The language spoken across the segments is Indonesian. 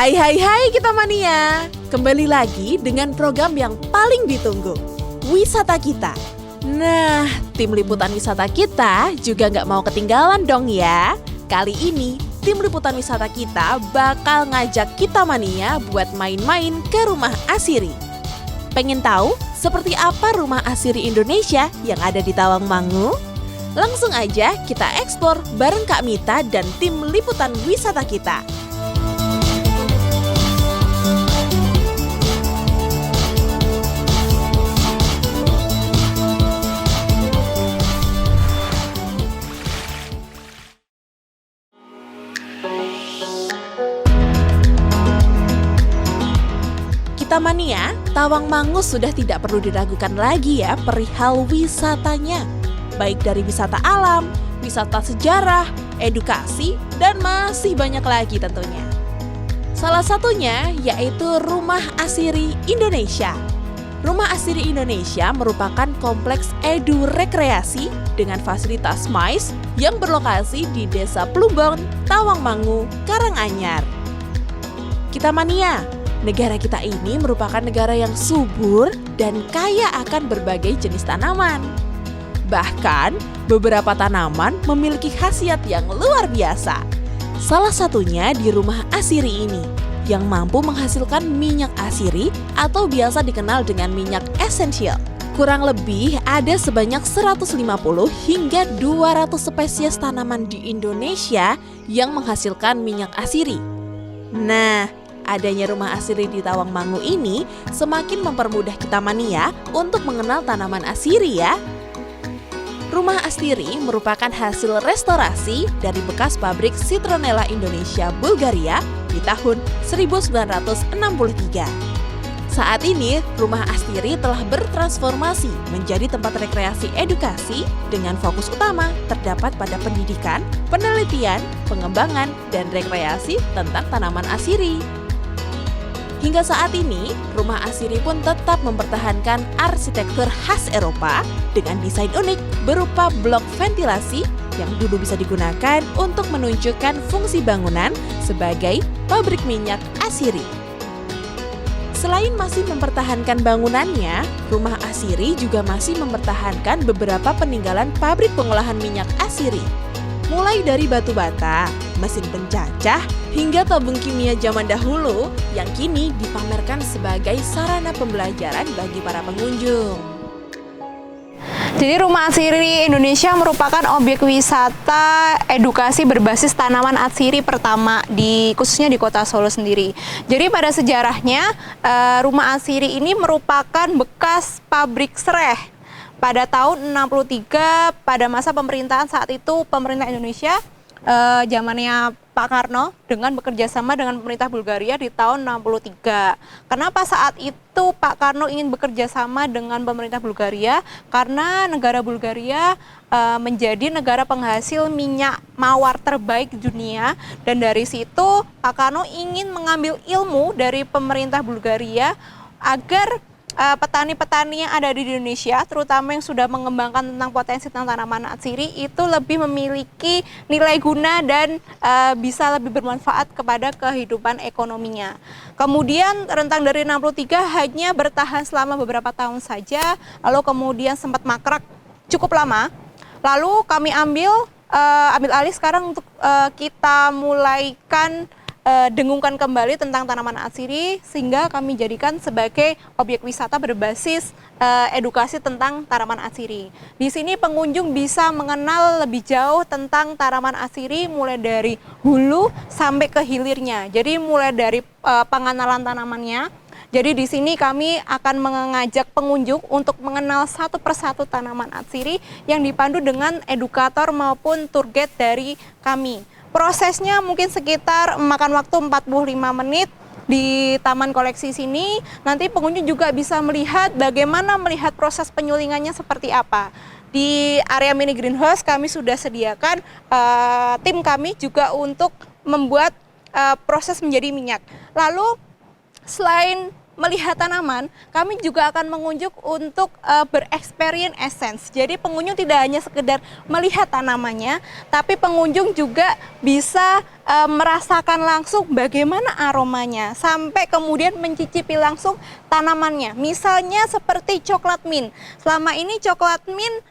Hai kita mania, kembali lagi dengan program yang paling ditunggu, Wisata Kita. Nah, tim liputan wisata kita juga nggak mau ketinggalan dong ya. Kali ini, tim liputan wisata kita bakal ngajak kita mania buat main-main ke rumah Asiri. Pengen tahu seperti apa rumah Asiri Indonesia yang ada di Tawangmangu? Langsung aja kita eksplor bareng Kak Mita dan tim liputan wisata kita. Kita mania, Tawangmangu sudah tidak perlu diragukan lagi ya perihal wisatanya. Baik dari wisata alam, wisata sejarah, edukasi, dan masih banyak lagi tentunya. Salah satunya yaitu Rumah Asiri Indonesia. Rumah Asiri Indonesia merupakan kompleks edu rekreasi dengan fasilitas MICE yang berlokasi di Desa Plumbon, Tawangmangu, Karanganyar. Kita mania, negara kita ini merupakan negara yang subur dan kaya akan berbagai jenis tanaman. Bahkan, beberapa tanaman memiliki khasiat yang luar biasa. Salah satunya di Rumah Asiri ini, yang mampu menghasilkan minyak asiri atau biasa dikenal dengan minyak esensial. Kurang lebih ada sebanyak 150 hingga 200 spesies tanaman di Indonesia yang menghasilkan minyak asiri. Nah, adanya Rumah Asiri di Tawangmangu ini semakin mempermudah kita mania untuk mengenal tanaman asiri ya. Rumah Asiri merupakan hasil restorasi dari bekas pabrik Citronella Indonesia Bulgaria di tahun 1963. Saat ini, Rumah Asiri telah bertransformasi menjadi tempat rekreasi edukasi dengan fokus utama terdapat pada pendidikan, penelitian, pengembangan, dan rekreasi tentang tanaman asiri. Hingga saat ini, Rumah Asiri pun tetap mempertahankan arsitektur khas Eropa dengan desain unik berupa blok ventilasi yang dulu bisa digunakan untuk menunjukkan fungsi bangunan sebagai pabrik minyak asiri. Selain masih mempertahankan bangunannya, Rumah Asiri juga masih mempertahankan beberapa peninggalan pabrik pengolahan minyak asiri. Mulai dari batu bata, mesin pencacah, hingga tabung kimia zaman dahulu yang kini dipamerkan sebagai sarana pembelajaran bagi para pengunjung. Jadi Rumah Asiri Indonesia merupakan objek wisata edukasi berbasis tanaman asiri pertama khususnya di Kota Solo sendiri. Jadi pada sejarahnya Rumah Asiri ini merupakan bekas pabrik sereh. Pada tahun 63 pada masa pemerintahan saat itu pemerintah Indonesia zamannya Pak Karno dengan bekerja sama dengan pemerintah Bulgaria di tahun 63. Kenapa saat itu Pak Karno ingin bekerja sama dengan pemerintah Bulgaria? Karena negara Bulgaria menjadi negara penghasil minyak mawar terbaik di dunia, dan dari situ Pak Karno ingin mengambil ilmu dari pemerintah Bulgaria agar petani-petani yang ada di Indonesia, terutama yang sudah mengembangkan tentang potensi tentang tanaman asiri, itu lebih memiliki nilai guna dan bisa lebih bermanfaat kepada kehidupan ekonominya. Kemudian rentang dari 63 hanya bertahan selama beberapa tahun saja, lalu kemudian sempat mangkrak cukup lama. Lalu kami ambil alih sekarang untuk kita mulaikan dengungkan kembali tentang tanaman asiri sehingga kami jadikan sebagai objek wisata berbasis edukasi tentang tanaman asiri. Di sini pengunjung bisa mengenal lebih jauh tentang tanaman asiri mulai dari hulu sampai ke hilirnya. Jadi mulai dari pengenalan tanamannya. Jadi di sini kami akan mengajak pengunjung untuk mengenal satu persatu tanaman asiri yang dipandu dengan edukator maupun tour guide dari kami. Prosesnya mungkin sekitar makan waktu 45 menit di taman koleksi sini. Nanti pengunjung juga bisa melihat bagaimana melihat proses penyulingannya seperti apa. Di area mini greenhouse kami sudah sediakan tim kami juga untuk membuat proses menjadi minyak. Lalu selain melihat tanaman, kami juga akan mengunjung untuk bereksperience essence. Jadi pengunjung tidak hanya sekedar melihat tanamannya, tapi pengunjung juga bisa merasakan langsung bagaimana aromanya, sampai kemudian mencicipi langsung tanamannya. Misalnya seperti coklat mint. Selama ini coklat mint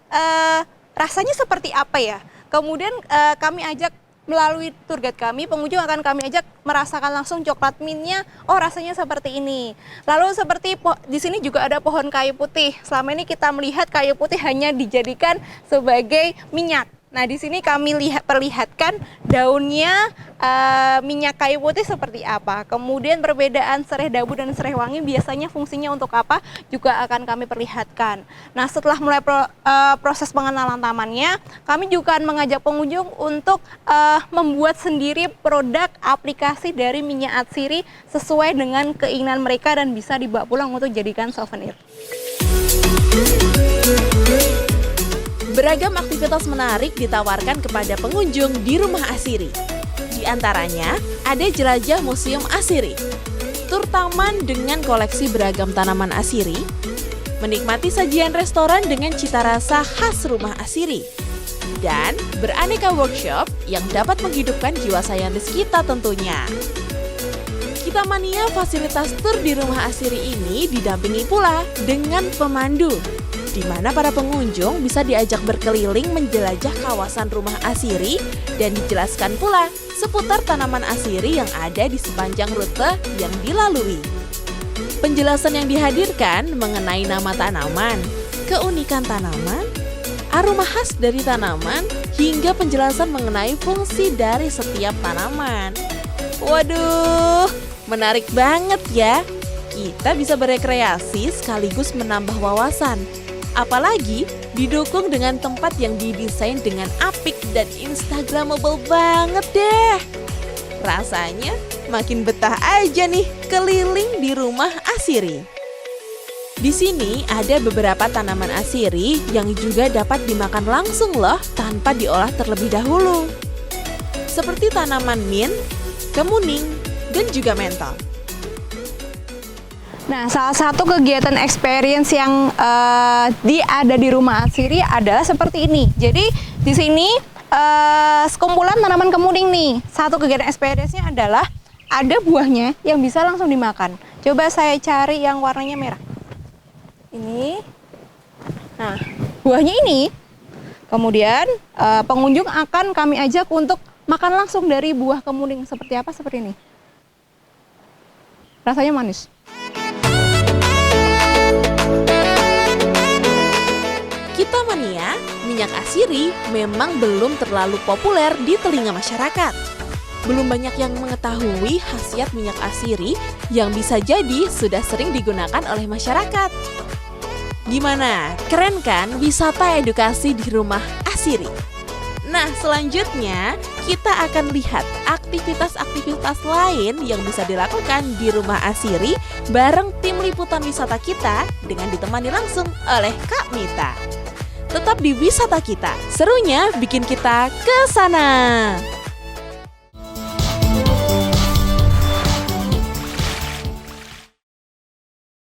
rasanya seperti apa ya? Kemudian kami ajak melalui tour guide kami, pengunjung akan kami ajak merasakan langsung coklat mintnya. Oh, rasanya seperti ini. Lalu seperti di sini juga ada pohon kayu putih. Selama ini kita melihat kayu putih hanya dijadikan sebagai minyak. Nah, di sini kami perlihatkan daunnya minyak kayu putih seperti apa. Kemudian perbedaan serai dabu dan serai wangi biasanya fungsinya untuk apa juga akan kami perlihatkan. Nah, setelah mulai proses pengenalan tamannya, kami juga akan mengajak pengunjung untuk membuat sendiri produk aplikasi dari minyak atsiri sesuai dengan keinginan mereka dan bisa dibawa pulang untuk jadikan souvenir. Beragam aktivitas menarik ditawarkan kepada pengunjung di Rumah Asiri. Di antaranya, ada jelajah Museum Asiri, tur taman dengan koleksi beragam tanaman asiri, menikmati sajian restoran dengan cita rasa khas Rumah Asiri, dan beraneka workshop yang dapat menghidupkan jiwa saintis kita tentunya. Kita mania fasilitas tur di Rumah Asiri ini didampingi pula dengan pemandu, di mana para pengunjung bisa diajak berkeliling menjelajah kawasan Rumah Asiri dan dijelaskan pula seputar tanaman asiri yang ada di sepanjang rute yang dilalui. Penjelasan yang dihadirkan mengenai nama tanaman, keunikan tanaman, aroma khas dari tanaman, hingga penjelasan mengenai fungsi dari setiap tanaman. Waduh, menarik banget ya. Kita bisa berekreasi sekaligus menambah wawasan. Apalagi didukung dengan tempat yang didesain dengan apik dan instagramable banget deh. Rasanya makin betah aja nih keliling di Rumah Asiri. Di sini ada beberapa tanaman asiri yang juga dapat dimakan langsung loh tanpa diolah terlebih dahulu. Seperti tanaman mint, kemuning, dan juga mentol. Nah, salah satu kegiatan experience yang ada di Rumah Asiri adalah seperti ini. Jadi di sini sekumpulan tanaman kemuning nih. Satu kegiatan experience-nya adalah ada buahnya yang bisa langsung dimakan. Coba saya cari yang warnanya merah. Ini. Nah, buahnya ini. Kemudian pengunjung akan kami ajak untuk makan langsung dari buah kemuning. Seperti apa? Seperti ini. Rasanya manis. Kita mania, minyak asiri memang belum terlalu populer di telinga masyarakat. Belum banyak yang mengetahui khasiat minyak asiri yang bisa jadi sudah sering digunakan oleh masyarakat. Gimana? Keren kan wisata edukasi di Rumah Asiri? Nah, selanjutnya kita akan lihat aktivitas-aktivitas lain yang bisa dilakukan di Rumah Asiri bareng tim liputan wisata kita dengan ditemani langsung oleh Kak Mita. Tetap di wisata kita, serunya bikin kita ke sana.